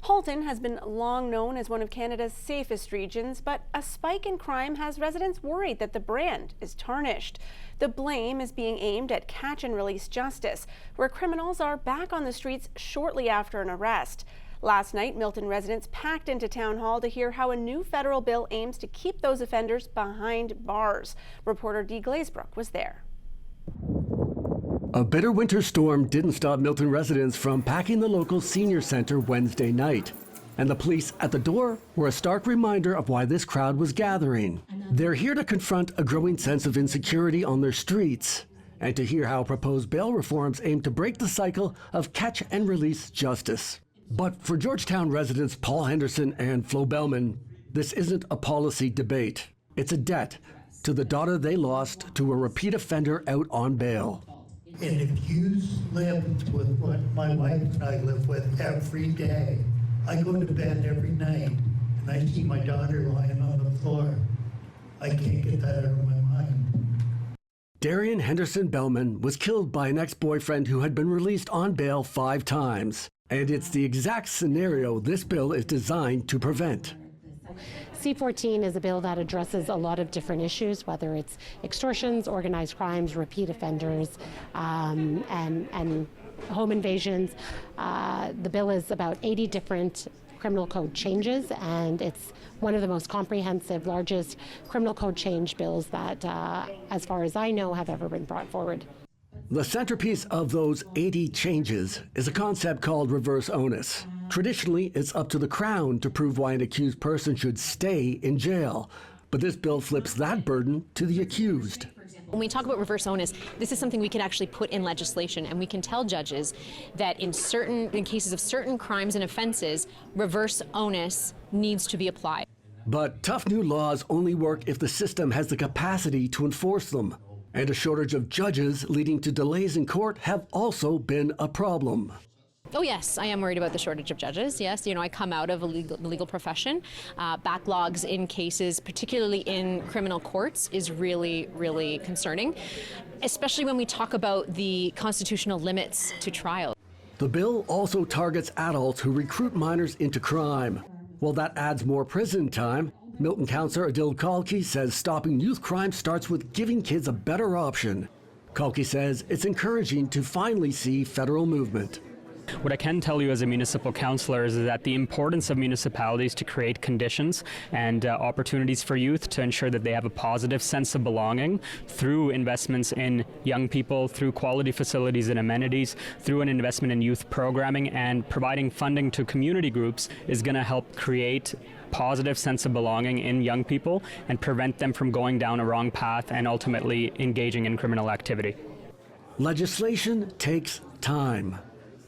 Halton has been long known as one of Canada's safest regions, but a spike in crime has residents worried that the brand is tarnished. The blame is being aimed at catch and release justice, where criminals are back on the streets shortly after an arrest. Last night, Milton residents packed into Town Hall to hear how a new federal bill aims to keep those offenders behind bars. Reporter D Glazebrook was there. A bitter winter storm didn't stop Milton residents from packing the local senior center Wednesday night. And the police at the door were a stark reminder of why this crowd was gathering. They're here to confront a growing sense of insecurity on their streets and to hear how proposed bail reforms aim to break the cycle of catch and release justice. But for Georgetown residents Paul Henderson and Flo Bellman, this isn't a policy debate. It's a debt to the daughter they lost to a repeat offender out on bail. And if you lived with what my wife and I live with every day, I go to bed every night and I see my daughter lying on the floor. I can't get that out of my mind. Darian Henderson Bellman was killed by an ex-boyfriend who had been released on bail 5 times. And it's the exact scenario this bill is designed to prevent. C-14 is a bill that addresses a lot of different issues, whether it's extortions, organized crimes, repeat offenders, and home invasions. The bill is about 80 different criminal code changes, and it's one of the most comprehensive, largest criminal code change bills that, as far as I know, have ever been brought forward. The centerpiece of those 80 changes is a concept called reverse onus. Traditionally, it's up to the Crown to prove why an accused person should stay in jail. But this bill flips that burden to the accused. When we talk about reverse onus, this is something we can actually put in legislation, and we can tell judges that in cases of certain crimes and offenses, reverse onus needs to be applied. But tough new laws only work if the system has the capacity to enforce them. And a shortage of judges leading to delays in court have also been a problem. Oh yes, I am worried about the shortage of judges. Yes, I come out of a legal profession. Backlogs in cases, particularly in criminal courts, is really, really concerning, especially when we talk about the constitutional limits to trial. The bill also targets adults who recruit minors into crime. While that adds more prison time, Milton councillor Adil Kalki says stopping youth crime starts with giving kids a better option. Kalki says it's encouraging to finally see federal movement. What I can tell you as a municipal councillor is that the importance of municipalities to create conditions and opportunities for youth to ensure that they have a positive sense of belonging through investments in young people, through quality facilities and amenities, through an investment in youth programming, and providing funding to community groups is going to help create positive sense of belonging in young people and prevent them from going down a wrong path and ultimately engaging in criminal activity. Legislation takes time.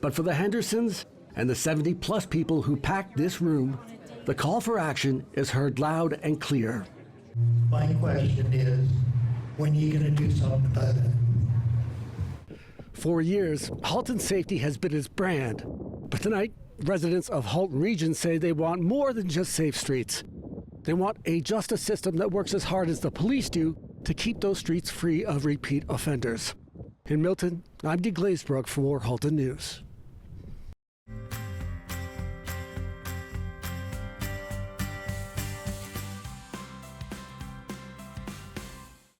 But for the Hendersons and the 70-plus people who packed this room, the call for action is heard loud and clear. My question is, when are you going to do something about it? For years, Halton safety has been its brand. But tonight, residents of Halton region say they want more than just safe streets. They want a justice system that works as hard as the police do to keep those streets free of repeat offenders. In Milton, I'm D Glazebrook for Halton News.